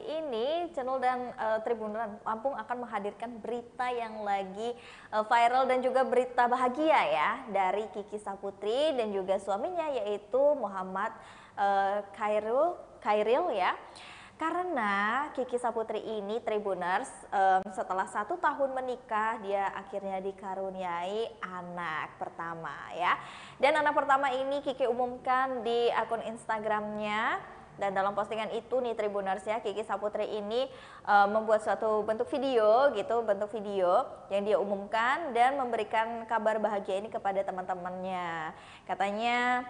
ini Channel dan Tribun Lampung akan menghadirkan berita yang lagi viral dan juga berita bahagia ya dari Kiki Saputri dan juga suaminya yaitu Muhammad Khairil ya. Karena Kiki Saputri ini Tribuners setelah 1 tahun menikah dia akhirnya dikaruniai anak pertama ya. Dan anak pertama ini Kiki umumkan di akun Instagramnya. Dan dalam postingan itu nih Tribuners ya, Kiki Saputri ini membuat suatu bentuk video yang dia umumkan dan memberikan kabar bahagia ini kepada teman-temannya. Katanya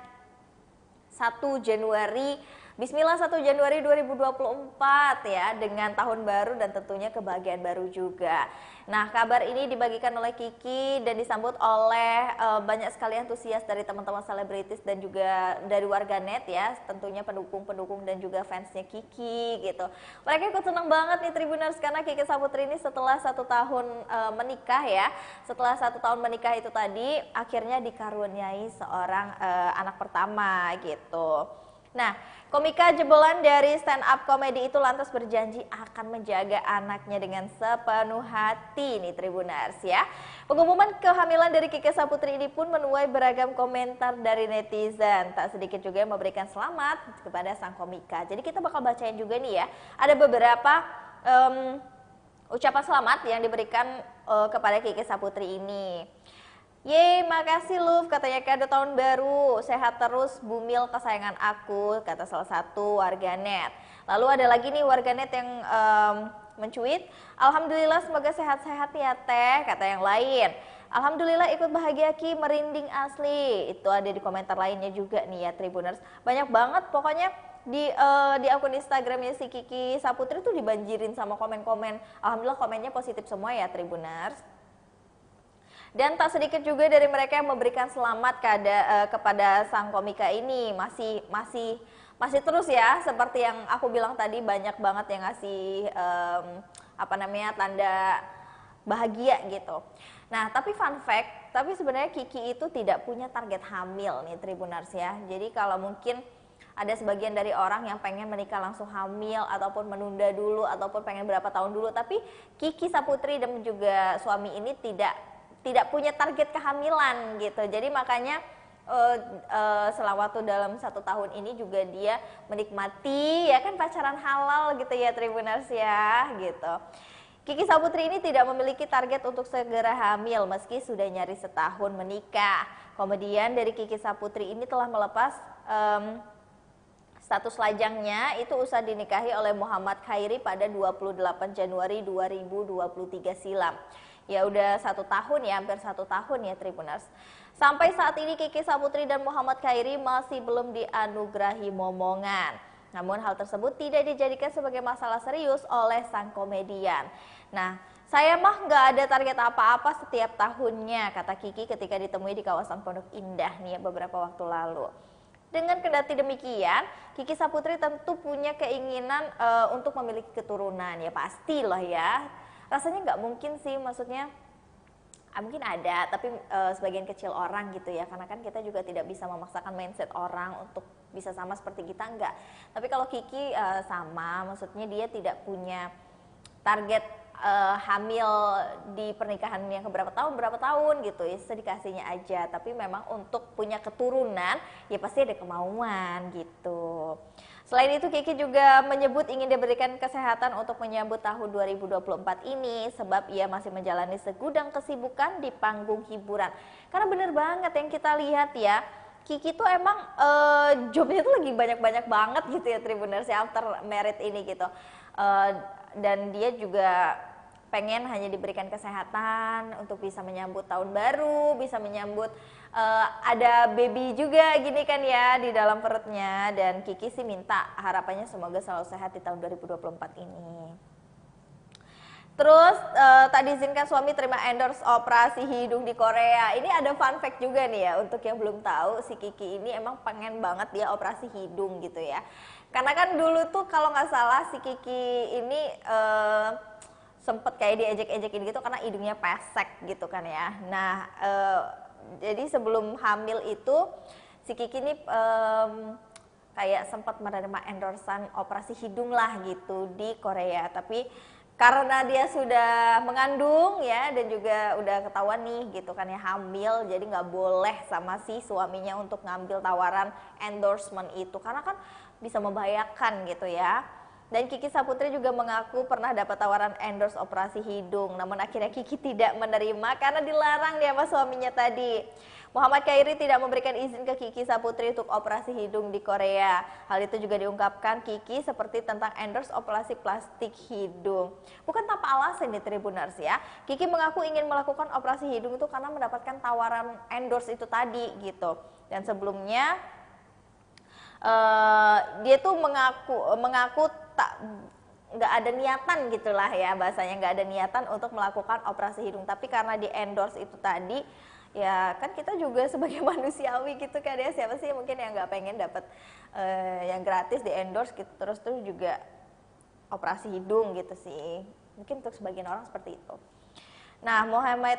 1 Januari Bismillah 1 Januari 2024 ya, dengan tahun baru dan tentunya kebahagiaan baru juga. Nah, kabar ini dibagikan oleh Kiki dan disambut oleh banyak sekali antusias dari teman-teman selebritis dan juga dari warganet ya, tentunya pendukung-pendukung dan juga fansnya Kiki gitu. Mereka ikut senang banget nih Tribuners karena Kiki Saputri ini setelah 1 tahun menikah ya, setelah 1 tahun menikah itu tadi akhirnya dikaruniai seorang anak pertama gitu. Nah, komika jebolan dari stand up komedi itu lantas berjanji akan menjaga anaknya dengan sepenuh hati nih Tribuners ya. Pengumuman kehamilan dari Kiki Saputri ini pun menuai beragam komentar dari netizen. Tak sedikit juga yang memberikan selamat kepada sang komika. Jadi kita bakal bacain juga nih ya. Ada beberapa ucapan selamat yang diberikan kepada Kiki Saputri ini. Yeay, makasih Luf, katanya kado tahun baru, sehat terus Bumil kesayangan aku, kata salah satu warganet. Lalu ada lagi nih warganet yang mencuit, Alhamdulillah semoga sehat-sehat ya teh, kata yang lain. Alhamdulillah ikut bahagia Ki, merinding asli. Itu ada di komentar lainnya juga nih ya Tribuners. Banyak banget pokoknya di akun Instagramnya si Kiki Saputri tuh dibanjirin sama komen-komen. Alhamdulillah komennya positif semua ya Tribuners. Dan tak sedikit juga dari mereka yang memberikan selamat kepada sang komika ini masih terus ya, seperti yang aku bilang tadi banyak banget yang ngasih tanda bahagia gitu. Nah, tapi fun fact, tapi sebenarnya Kiki itu tidak punya target hamil nih Tribuners ya. Jadi kalau mungkin ada sebagian dari orang yang pengen menikah langsung hamil ataupun menunda dulu ataupun pengen berapa tahun dulu, tapi Kiki Saputri dan juga suami ini tidak punya target kehamilan gitu. Jadi makanya selama waktu dalam 1 tahun ini juga dia menikmati ya kan pacaran halal gitu ya Tribuners ya gitu. Kiki Saputri ini tidak memiliki target untuk segera hamil meski sudah nyaris setahun menikah. Komedian dari Kiki Saputri ini telah melepas status lajangnya itu usai dinikahi oleh Muhammad Khairi pada 28 Januari 2023 silam. Ya udah 1 tahun ya, hampir 1 tahun ya Tribuners. Sampai saat ini Kiki Saputri dan Muhammad Khairi masih belum dianugerahi momongan. Namun hal tersebut tidak dijadikan sebagai masalah serius oleh sang komedian. Nah, saya mah nggak ada target apa-apa setiap tahunnya, kata Kiki ketika ditemui di kawasan Pondok Indah nih ya beberapa waktu lalu. Dengan kendati demikian, Kiki Saputri tentu punya keinginan untuk memiliki keturunan ya pasti loh ya. Rasanya nggak mungkin sih, maksudnya mungkin ada, tapi sebagian kecil orang gitu ya, karena kan kita juga tidak bisa memaksakan mindset orang untuk bisa sama seperti kita, enggak. Tapi kalau Kiki sama, maksudnya dia tidak punya target hamil di pernikahan yang berapa tahun gitu ya, sedikasihnya aja. Tapi memang untuk punya keturunan ya pasti ada kemauan gitu. Selain itu Kiki juga menyebut ingin diberikan kesehatan untuk menyambut tahun 2024 ini sebab ia masih menjalani segudang kesibukan di panggung hiburan. Karena bener banget yang kita lihat ya, Kiki tuh emang jobnya tuh lagi banyak-banyak banget gitu ya Tribuners ya after married ini gitu. Dan dia juga pengen hanya diberikan kesehatan untuk bisa menyambut tahun baru, bisa menyambut ada baby juga gini kan ya di dalam perutnya. Dan Kiki sih minta harapannya semoga selalu sehat di tahun 2024 ini. Terus tak diizinkan suami terima endorse operasi hidung di Korea. Ini ada fun fact juga nih ya untuk yang belum tahu, si Kiki ini emang pengen banget dia operasi hidung gitu ya. Karena kan dulu tuh kalau nggak salah si Kiki ini sempet kayak diejek-ejekin gitu karena hidungnya pesek gitu kan ya. Nah jadi sebelum hamil itu si Kiki ini kayak sempat menerima endorsan operasi hidung lah gitu di Korea. Tapi karena dia sudah mengandung ya, dan juga udah ketahuan nih gitu kan ya, hamil, jadi nggak boleh sama si suaminya untuk ngambil tawaran endorsement itu, karena kan bisa membahayakan gitu ya. Dan Kiki Saputri juga mengaku pernah dapat tawaran endorse operasi hidung, namun akhirnya Kiki tidak menerima karena dilarang dia sama suaminya tadi. Muhammad Khairi tidak memberikan izin ke Kiki Saputri untuk operasi hidung di Korea. Hal itu juga diungkapkan Kiki seperti tentang endorse operasi plastik hidung. Bukan tanpa alasan nih Tribuners ya. Kiki mengaku ingin melakukan operasi hidung itu karena mendapatkan tawaran endorse itu tadi gitu. Dan sebelumnya dia tuh mengaku nggak ada niatan gitulah ya, bahasanya nggak ada niatan untuk melakukan operasi hidung, tapi karena di endorse itu tadi ya, kan kita juga sebagai manusiawi gitu kan ya, siapa sih mungkin yang nggak pengen dapat yang gratis di endorse gitu, terus juga operasi hidung gitu sih, mungkin untuk sebagian orang seperti itu. Nah, Muhammad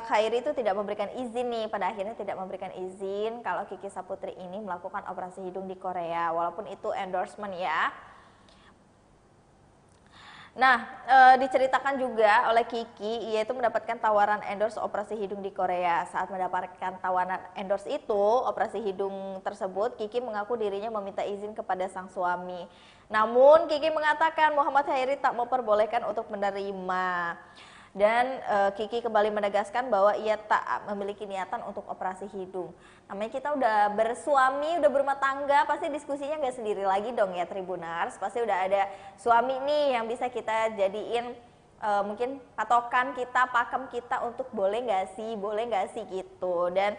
Khairi itu tidak memberikan izin nih, pada akhirnya tidak memberikan izin kalau Kiki Saputri ini melakukan operasi hidung di Korea, walaupun itu endorsement ya. Nah, diceritakan juga oleh Kiki, yaitu mendapatkan tawaran endorse operasi hidung di Korea. Saat mendapatkan tawaran endorse itu, operasi hidung tersebut, Kiki mengaku dirinya meminta izin kepada sang suami. Namun, Kiki mengatakan Muhammad Khairi tak memperbolehkan untuk menerima. Dan Kiki kembali menegaskan bahwa ia tak memiliki niatan untuk operasi hidung. Namanya kita udah bersuami, udah berumah tangga, pasti diskusinya nggak sendiri lagi dong ya Tribuners. Pasti udah ada suami nih yang bisa kita jadiin mungkin patokan kita, pakem kita untuk boleh nggak sih gitu. Dan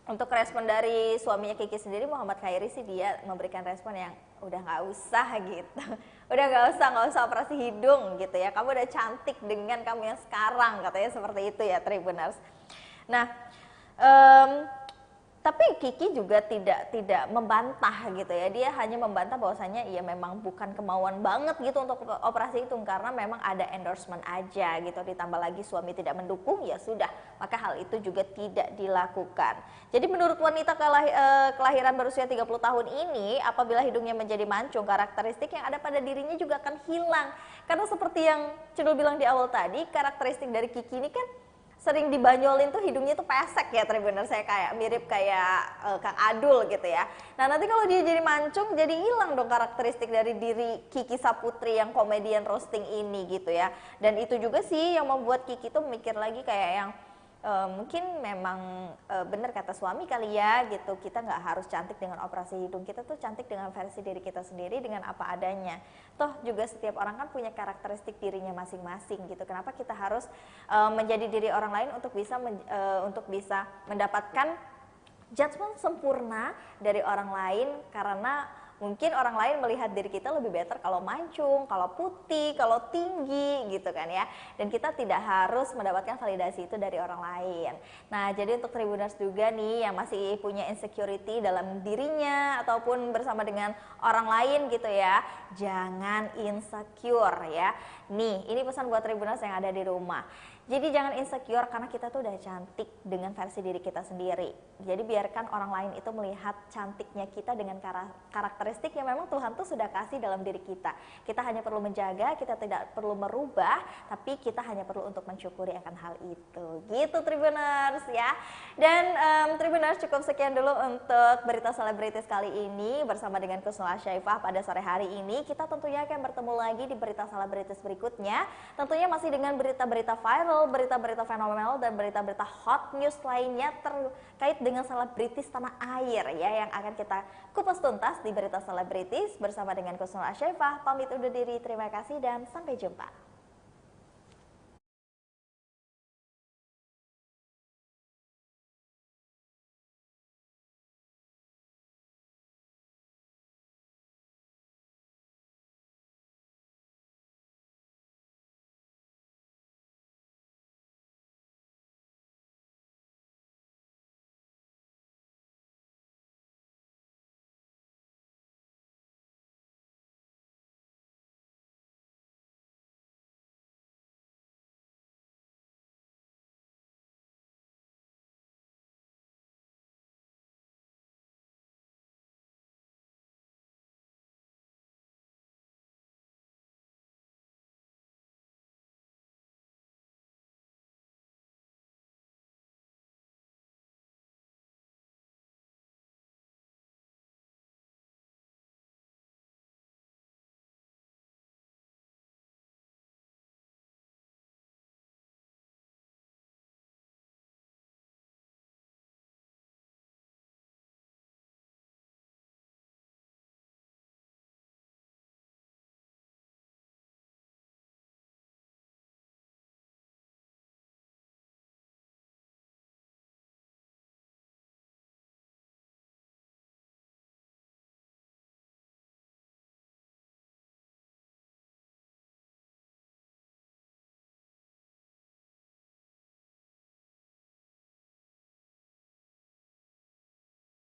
untuk respon dari suaminya Kiki sendiri, Muhammad Khairi sih, dia memberikan respon yang udah nggak usah gitu, udah nggak usah operasi hidung gitu ya, kamu udah cantik dengan kamu yang sekarang, katanya seperti itu ya Tribuners. Nah, tapi Kiki juga tidak membantah gitu ya, dia hanya membantah bahwasanya ya memang bukan kemauan banget gitu untuk operasi itu, karena memang ada endorsement aja gitu, ditambah lagi suami tidak mendukung, ya sudah, maka hal itu juga tidak dilakukan. Jadi menurut wanita kelahiran berusia 30 tahun ini, apabila hidungnya menjadi mancung, karakteristik yang ada pada dirinya juga akan hilang. Karena seperti yang Cidul bilang di awal tadi, karakteristik dari Kiki ini kan sering dibanyolin tuh hidungnya tuh pesek ya Tribuners, saya kayak mirip kayak Kang Adul gitu ya. Nah, nanti kalau dia jadi mancung, jadi hilang dong karakteristik dari diri Kiki Saputri yang komedian roasting ini gitu ya. Dan itu juga sih yang membuat Kiki tuh mikir lagi kayak yang mungkin memang benar kata suami kali ya gitu, kita nggak harus cantik dengan operasi hidung, kita tuh cantik dengan versi diri kita sendiri, dengan apa adanya. Toh juga setiap orang kan punya karakteristik dirinya masing-masing gitu, kenapa kita harus menjadi diri orang lain untuk bisa mendapatkan judgement sempurna dari orang lain, karena mungkin orang lain melihat diri kita lebih better kalau mancung, kalau putih, kalau tinggi gitu kan ya. Dan kita tidak harus mendapatkan validasi itu dari orang lain. Nah, jadi untuk Tribuners juga nih yang masih punya insecurity dalam dirinya ataupun bersama dengan orang lain gitu ya, jangan insecure ya. Nih, ini pesan buat Tribuners yang ada di rumah. Jadi jangan insecure karena kita tuh udah cantik dengan versi diri kita sendiri. Jadi biarkan orang lain itu melihat cantiknya kita dengan karakteristik yang memang Tuhan tuh sudah kasih dalam diri kita. Kita hanya perlu menjaga, kita tidak perlu merubah, tapi kita hanya perlu untuk mensyukuri akan hal itu. Gitu Tribuners ya. Dan Tribuners, cukup sekian dulu untuk berita selebritis kali ini bersama dengan Kusnul Asyaifah pada sore hari ini. Kita tentunya akan bertemu lagi di berita selebritis berikutnya. Tentunya masih dengan berita-berita viral, berita-berita fenomenal, dan berita-berita hot news lainnya terkait dengan selebritis tanah air ya, yang akan kita kupas tuntas di berita selebritis bersama dengan Kusnul Asyaifah. Pamit undur diri, terima kasih dan sampai jumpa.